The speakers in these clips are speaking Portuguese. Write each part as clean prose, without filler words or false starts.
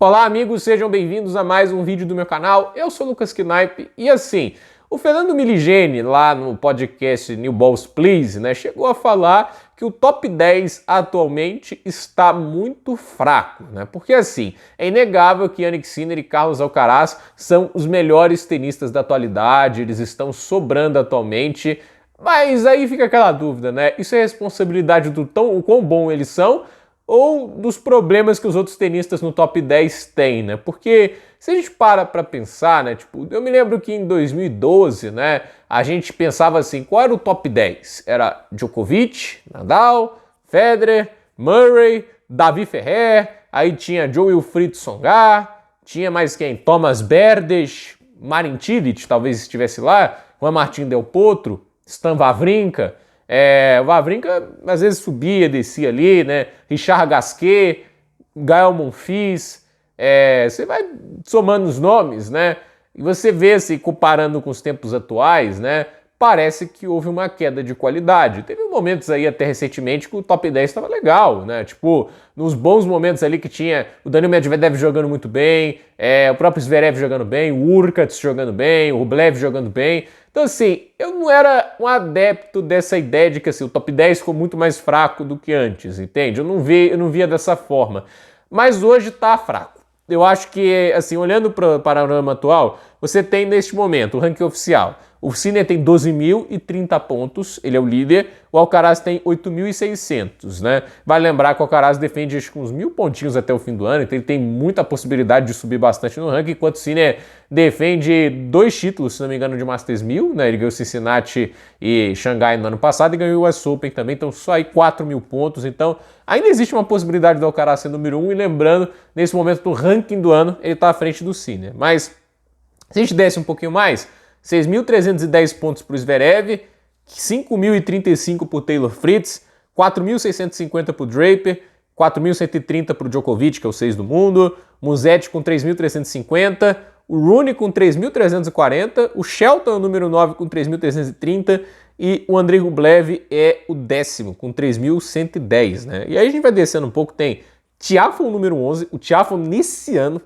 Olá amigos, sejam bem-vindos a mais um vídeo do meu canal. Eu sou o Lucas Knipe e assim, o Fernando Miligeni lá no podcast New Balls Please, né, chegou a falar que o top 10 atualmente está muito fraco, né? Porque assim, é inegável que Jannik Sinner e Carlos Alcaraz são os melhores tenistas da atualidade, eles estão sobrando atualmente, mas aí fica aquela dúvida, né? Isso é responsabilidade do quão bom eles são ou dos problemas que os outros tenistas no top 10 têm, né? Porque se a gente para pensar, né? Tipo, eu me lembro que em 2012, né? A gente pensava assim, qual era o top 10? Era Djokovic, Nadal, Federer, Murray, Davi Ferrer, aí tinha Joe-Wilfried Tsonga, tinha mais quem? Thomas Berdych, Marin Cilic, talvez estivesse lá, Juan Martín Del Potro, Stan Wawrinka. O Wawrinka às vezes subia, descia ali, né? Richard Gasquet, Gael Monfils, você vai somando os nomes, né? E você vê, assim, comparando com os tempos atuais, né? Parece que houve uma queda de qualidade. Teve momentos aí até recentemente que o top 10 estava legal, né? Tipo, nos bons momentos ali que tinha o Daniil Medvedev jogando muito bem, o próprio Zverev jogando bem, o Hurkacz jogando bem, o Rublev jogando bem. Então assim, eu não era um adepto dessa ideia de que assim, o top 10 ficou muito mais fraco do que antes, entende? Eu não via dessa forma. Mas hoje tá fraco. Eu acho que, assim, olhando para o panorama atual, você tem neste momento o ranking oficial. O Sinner tem 12.030 pontos, ele é o líder. O Alcaraz tem 8.600, né? Vale lembrar que o Alcaraz defende acho que uns 1.000 pontinhos até o fim do ano, então ele tem muita possibilidade de subir bastante no ranking, enquanto o Sinner defende 2 títulos, se não me engano, de Masters 1000, né? Ele ganhou Cincinnati e Xangai no ano passado e ganhou o US Open também, então só aí 4.000 pontos. Então ainda existe uma possibilidade do Alcaraz ser número 1 e lembrando, nesse momento do ranking do ano, ele está à frente do Sinner. Mas se a gente desce um pouquinho mais, 6.310 pontos para o Zverev, 5.035 para o Taylor Fritz, 4.650 para o Draper, 4.130 para o Djokovic, que é o 6 do mundo, Musetti com 3.350, o Rune com 3.340, o Shelton é o número 9 com 3.330 e o Andrei Rublev é o 10º com 3.110, né? E aí a gente vai descendo um pouco, tem Tiafoe, número 11, o Tiafoe nesse ano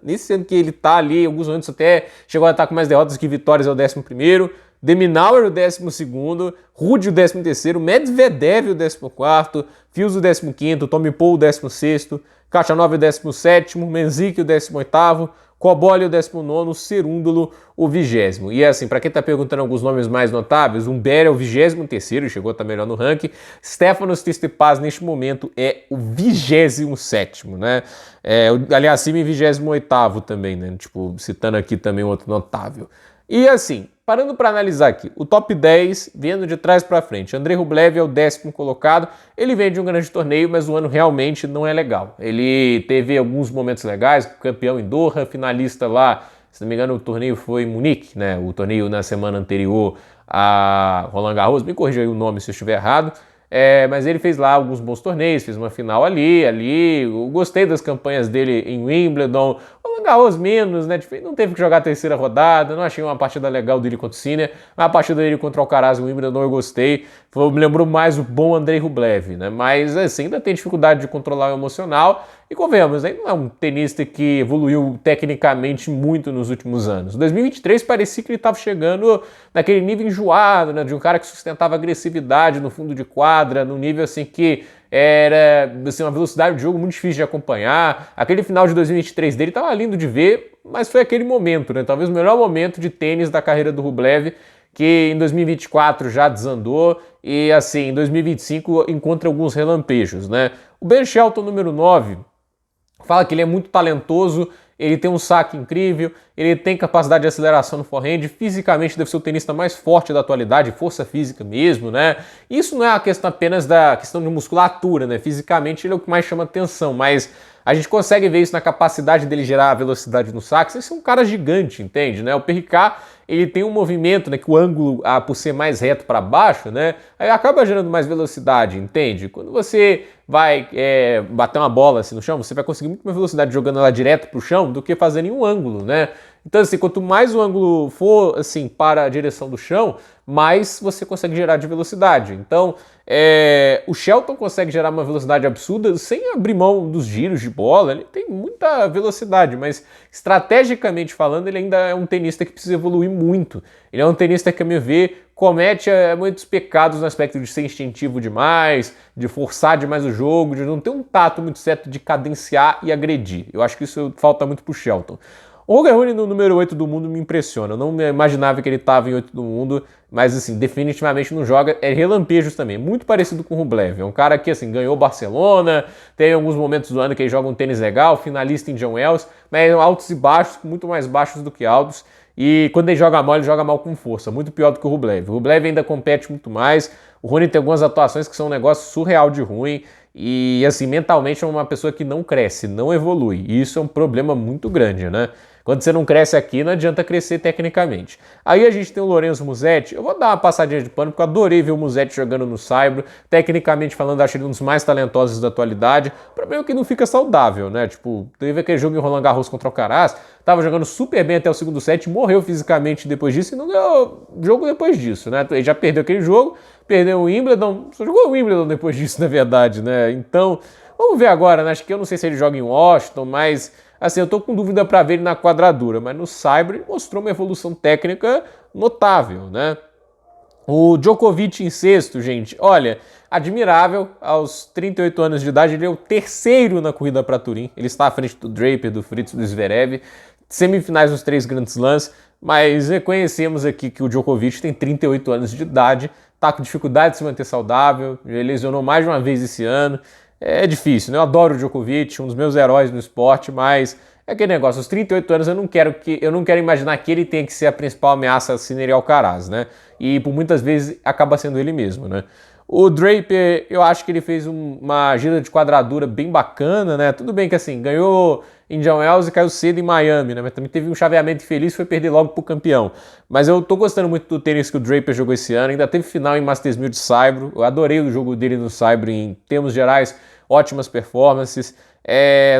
que ele tá ali, alguns momentos até chegou a estar com mais derrotas que vitórias, é o 11º, De Minaur o 12º, Ruud o 13º, Medvedev o 14º, Fils o 15º, Tommy Paul o 16º, Khachanov o 17º, Menzik o 18º, Koboli o 19º, Cerúndolo o 20º. E assim, para quem tá perguntando alguns nomes mais notáveis, Humbert é o 23º, chegou a estar melhor no ranking. Stefanos Tsitsipas neste momento é o 27º, né? Aliás, Simi 28º também, né? Tipo, citando aqui também outro notável. E assim, parando para analisar aqui, o top 10, vendo de trás para frente, Andrei Rublev é o 10º colocado, ele vem de um grande torneio, mas o ano realmente não é legal. Ele teve alguns momentos legais, campeão em Doha, finalista lá, se não me engano o torneio foi em Munique, né? O torneio na semana anterior a Roland Garros, me corrija aí o nome se eu estiver errado, mas ele fez lá alguns bons torneios, fez uma final ali, eu gostei das campanhas dele em Wimbledon, Roland Garros menos, né, não teve que jogar a terceira rodada, não achei uma partida legal dele contra o Sinner, mas a partida dele contra o Alcaraz em Wimbledon eu gostei, me lembrou mais o bom Andrei Rublev, né, mas assim, ainda tem dificuldade de controlar o emocional, e convenhamos, ele não é um tenista que evoluiu tecnicamente muito nos últimos anos. 2023 parecia que ele estava chegando naquele nível enjoado, né, de um cara que sustentava agressividade no fundo de quadra, num nível assim que era assim, uma velocidade de jogo muito difícil de acompanhar. Aquele final de 2023 dele estava lindo de ver, mas foi aquele momento, né, talvez o melhor momento de tênis da carreira do Rublev, que em 2024 já desandou e assim, em 2025 encontra alguns relampejos, né. O Ben Shelton, número 9, fala que ele é muito talentoso, ele tem um saque incrível, ele tem capacidade de aceleração no forehand, fisicamente deve ser o tenista mais forte da atualidade, força física mesmo, né? Isso não é a questão apenas da questão de musculatura, né? Fisicamente ele é o que mais chama atenção, mas a gente consegue ver isso na capacidade dele gerar velocidade no saque. Esse é um cara gigante, entende, né? O Perricard, ele tem um movimento, né, que o ângulo, por ser mais reto para baixo, né, aí acaba gerando mais velocidade, entende? Quando você vai bater uma bola assim no chão, você vai conseguir muito mais velocidade jogando ela direto para o chão do que fazendo em um ângulo, né? Então, assim, quanto mais o ângulo for, assim, para a direção do chão, mais você consegue gerar de velocidade. Então, o Shelton consegue gerar uma velocidade absurda sem abrir mão dos giros de bola. Ele tem muita velocidade, mas estrategicamente falando, ele ainda é um tenista que precisa evoluir muito. Ele é um tenista que, a meu ver, comete muitos pecados no aspecto de ser instintivo demais, de forçar demais o jogo, de não ter um tato muito certo de cadenciar e agredir. Eu acho que isso falta muito pro Shelton. O Holger Rune no número 8 do mundo me impressiona. Eu não imaginava que ele estava em 8 do mundo, mas assim, definitivamente não joga. É relampejos também, muito parecido com o Rublev. É um cara que assim, ganhou Barcelona, tem alguns momentos do ano que ele joga um tênis legal, finalista em John Wells, mas altos e baixos, muito mais baixos do que altos. E quando ele joga mal com força, muito pior do que o Rublev. O Rublev ainda compete muito mais. O Rune tem algumas atuações que são um negócio surreal de ruim. E assim, mentalmente é uma pessoa que não cresce, não evolui. E isso é um problema muito grande, né? Quando você não cresce aqui, não adianta crescer tecnicamente. Aí a gente tem o Lorenzo Musetti. Eu vou dar uma passadinha de pano, porque eu adorei ver o Musetti jogando no Saibro. Tecnicamente falando, acho ele um dos mais talentosos da atualidade. O problema é que não fica saudável, né? Tipo, teve aquele jogo em Roland Garros contra o Alcaraz, tava jogando super bem até o segundo set, morreu fisicamente depois disso e não ganhou jogo depois disso, né? Ele já perdeu aquele jogo, perdeu o Wimbledon, só jogou o Wimbledon depois disso, na verdade, né? Então, vamos ver agora, né? Acho que eu não sei se ele joga em Washington, mas assim, eu tô com dúvida para ver ele na quadradura, mas no Saibro ele mostrou uma evolução técnica notável, né? O Djokovic em sexto, gente, olha, admirável, aos 38 anos de idade, ele é o terceiro na corrida para Turim, ele está à frente do Draper, do Fritz, do Zverev, semifinais nos 3 Grand Slams, mas reconhecemos aqui que o Djokovic tem 38 anos de idade, tá com dificuldade de se manter saudável, já lesionou mais de uma vez esse ano. É difícil, né? Eu adoro o Djokovic, um dos meus heróis no esporte, mas é aquele negócio, aos 38 anos eu não quero imaginar que ele tenha que ser a principal ameaça a Sinner e Alcaraz, né? E por muitas vezes acaba sendo ele mesmo, né? O Draper, eu acho que ele fez uma gira de quadradura bem bacana, né? Tudo bem que assim, ganhou em John Wells e caiu cedo em Miami, né? Mas também teve um chaveamento infeliz e foi perder logo pro campeão. Mas eu tô gostando muito do tênis que o Draper jogou esse ano, ainda teve final em Masters 1000 de Saibro, eu adorei o jogo dele no Saibro em termos gerais, ótimas performances.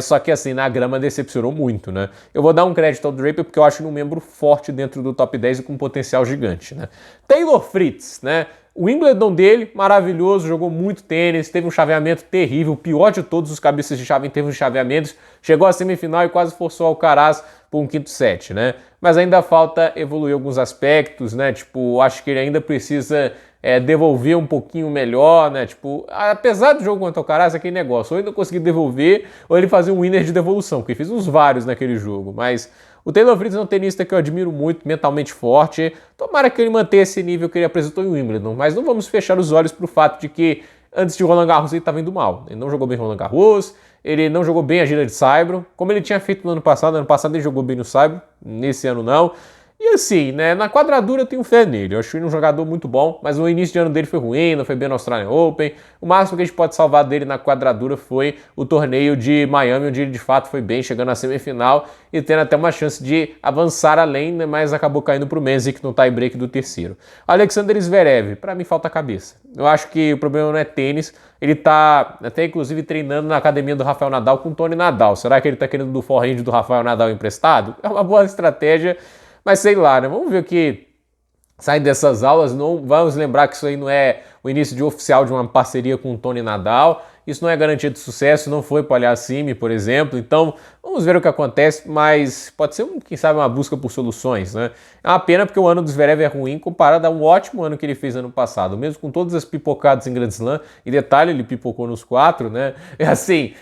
Só que assim, na grama decepcionou muito, né? Eu vou dar um crédito ao Draper porque eu acho ele um membro forte dentro do top 10 e com um potencial gigante, né? Taylor Fritz, né? O Wimbledon dele, maravilhoso, jogou muito tênis, teve um chaveamento terrível, o pior de todos os cabeças de chave em termos de chaveamentos, chegou à semifinal e quase forçou o Alcaraz por um quinto set, né? Mas ainda falta evoluir alguns aspectos, né? Tipo, acho que ele ainda precisa devolver um pouquinho melhor, né? Tipo, apesar do jogo contra o Alcaraz, aquele negócio, ou ele não conseguir devolver, ou ele fazer um winner de devolução, porque ele fez uns vários naquele jogo, mas o Taylor Fritz é um tenista que eu admiro muito, mentalmente forte. Tomara que ele mantenha esse nível que ele apresentou em Wimbledon, mas não vamos fechar os olhos para o fato de que antes de Roland Garros ele estava indo mal. Ele não jogou bem Roland Garros, ele não jogou bem a gira de Saibro, como ele tinha feito no ano passado. No ano passado ele jogou bem no Saibro, nesse ano não. E assim, né, na quadradura eu tenho fé nele, eu acho ele um jogador muito bom, mas o início de ano dele foi ruim, não foi bem no Australian Open. O máximo que a gente pode salvar dele na quadradura foi o torneio de Miami, onde ele de fato foi bem, chegando na semifinal e tendo até uma chance de avançar além, né, mas acabou caindo para o Mensik no tie-break do terceiro. Alexander Zverev, para mim falta cabeça. Eu acho que o problema não é tênis, ele tá até inclusive treinando na academia do Rafael Nadal com o Tony Nadal. Será que ele tá querendo do forehand do Rafael Nadal emprestado? É uma boa estratégia. Mas sei lá, né? Vamos ver o que sai dessas aulas. Não vamos lembrar que isso aí não é o início de oficial de uma parceria com o Tony Nadal. Isso não é garantia de sucesso, não foi para o Aliassime, por exemplo. Então, vamos ver o que acontece, mas pode ser, quem sabe, uma busca por soluções, né? É uma pena porque o ano do Zverev é ruim comparado a um ótimo ano que ele fez ano passado, mesmo com todas as pipocadas em Grand Slam. E detalhe, ele pipocou nos 4, né? Assim,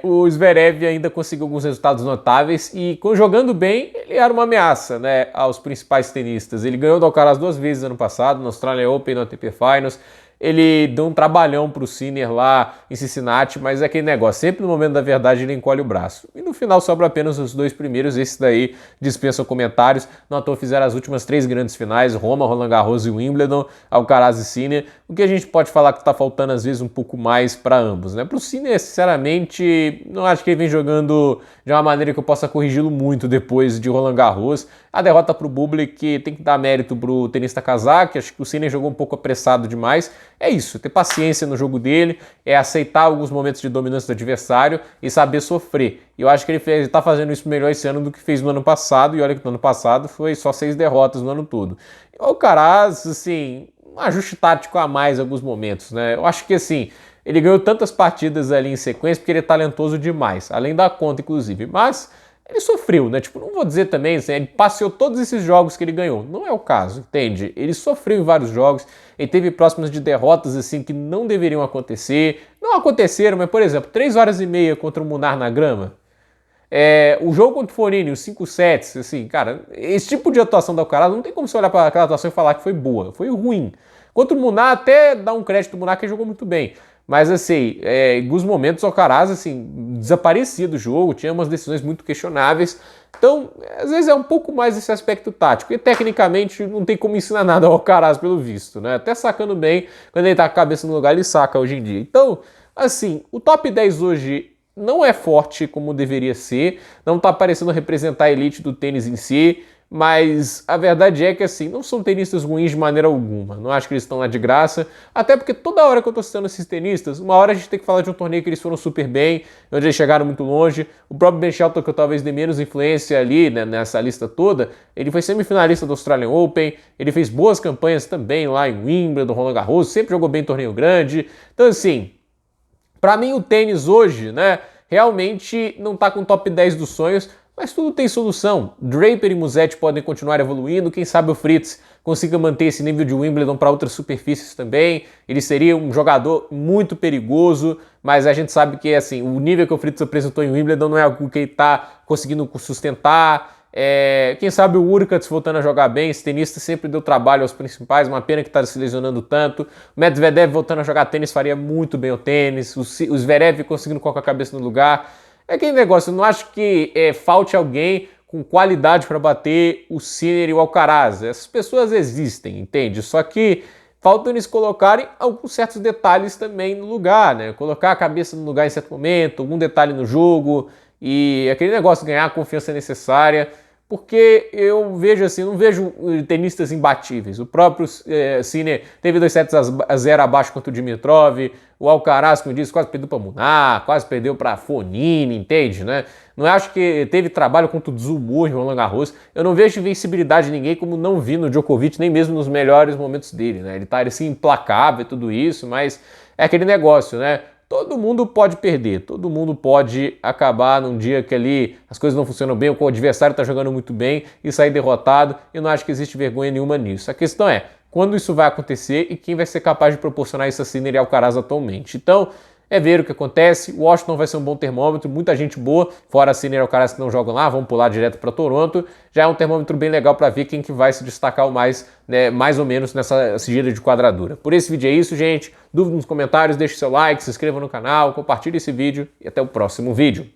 o Zverev ainda conseguiu alguns resultados notáveis e, jogando bem, ele era uma ameaça, né, aos principais tenistas. Ele ganhou do Alcaraz 2 vezes ano passado, no Australian Open e no ATP Finals. Ele deu um trabalhão pro Sinner lá em Cincinnati, mas é aquele negócio, sempre no momento da verdade ele encolhe o braço. E no final sobra apenas os 2 primeiros, esse daí dispensam comentários. Não à toa fizeram as últimas 3 grandes finais, Roma, Roland Garros e Wimbledon, Alcaraz e Sinner. O que a gente pode falar que tá faltando às vezes um pouco mais para ambos, né? Pro Sinner, sinceramente, não acho que ele vem jogando de uma maneira que eu possa corrigi-lo muito depois de Roland Garros. A derrota pro Bublik tem que dar mérito pro tenista cazaque, acho que o Sinner jogou um pouco apressado demais. É isso, ter paciência no jogo dele, é aceitar alguns momentos de dominância do adversário e saber sofrer. E eu acho que ele tá fazendo isso melhor esse ano do que fez no ano passado. E olha que no ano passado foi só 6 derrotas no ano todo. E o Alcaraz, assim, um ajuste tático a mais em alguns momentos, né? Eu acho que, assim, ele ganhou tantas partidas ali em sequência porque ele é talentoso demais. Além da conta, inclusive. Mas ele sofreu, né? Tipo, não vou dizer também, assim, ele passeou todos esses jogos que ele ganhou. Não é o caso, entende? Ele sofreu em vários jogos, ele teve próximas de derrotas, assim, que não deveriam acontecer. Não aconteceram, mas, por exemplo, 3 horas e meia contra o Munar na grama. O jogo contra o Fognini, os 5 sets, assim, cara, esse tipo de atuação da Alcaraz, não tem como você olhar para aquela atuação e falar que foi boa, foi ruim. Contra o Munar, até dá um crédito ao Munar que ele jogou muito bem. Mas, assim, em alguns momentos o Alcaraz, assim, desaparecia do jogo, tinha umas decisões muito questionáveis. Então, às vezes é um pouco mais esse aspecto tático. E, tecnicamente, não tem como ensinar nada ao Alcaraz, pelo visto, né? Até sacando bem, quando ele tá com a cabeça no lugar, ele saca hoje em dia. Então, assim, o top 10 hoje não é forte como deveria ser, não tá parecendo representar a elite do tênis em si, mas a verdade é que, assim, não são tenistas ruins de maneira alguma. Não acho que eles estão lá de graça. Até porque toda hora que eu tô citando esses tenistas, uma hora a gente tem que falar de um torneio que eles foram super bem, onde eles chegaram muito longe. O próprio Ben Shelton, que eu talvez dê menos influência ali, né, nessa lista toda, ele foi semifinalista do Australian Open, ele fez boas campanhas também lá em Wimbledon, Roland Garros, sempre jogou bem em torneio grande. Então, assim, para mim o tênis hoje, né, realmente não tá com top 10 dos sonhos, mas tudo tem solução. Draper e Musetti podem continuar evoluindo, quem sabe o Fritz consiga manter esse nível de Wimbledon para outras superfícies também. Ele seria um jogador muito perigoso, mas a gente sabe que, assim, o nível que o Fritz apresentou em Wimbledon não é algo que ele está conseguindo sustentar. Quem sabe o Urkats voltando a jogar bem, esse tenista sempre deu trabalho aos principais, uma pena que está se lesionando tanto. O Medvedev voltando a jogar tênis faria muito bem o tênis, o Zverev conseguindo colocar a cabeça no lugar. É aquele negócio, eu não acho que falte alguém com qualidade para bater o Sinner e o Alcaraz. Essas pessoas existem, entende? Só que falta eles colocarem alguns certos detalhes também no lugar, né? Colocar a cabeça no lugar em certo momento, algum detalhe no jogo e aquele negócio de ganhar a confiança necessária. Porque eu vejo assim, não vejo tenistas imbatíveis. O próprio Sinner teve 2-0 abaixo contra o Dimitrov. O Alcaraz, como eu disse, quase perdeu para Munar, quase perdeu para Fognini, entende, né? Não acho que teve trabalho contra o Dzumur em Roland Garros. Eu não vejo invencibilidade de ninguém como não vi no Djokovic, nem mesmo nos melhores momentos dele, né? Ele tá assim implacável e tudo isso, mas é aquele negócio, né? Todo mundo pode perder, todo mundo pode acabar num dia que ali as coisas não funcionam bem, ou que o adversário está jogando muito bem e sair derrotado. Eu não acho que existe vergonha nenhuma nisso. A questão é quando isso vai acontecer e quem vai ser capaz de proporcionar isso a Sinner e Alcaraz atualmente. Então, é ver o que acontece. O Washington vai ser um bom termômetro, muita gente boa, fora a Sinner e Alcaraz que não jogam lá, vão pular direto para Toronto. Já é um termômetro bem legal para ver quem que vai se destacar o mais, né, mais ou menos nessa gira de quadradura. Por esse vídeo é isso, gente. Dúvida nos comentários, deixe seu like, se inscreva no canal, compartilhe esse vídeo e até o próximo vídeo.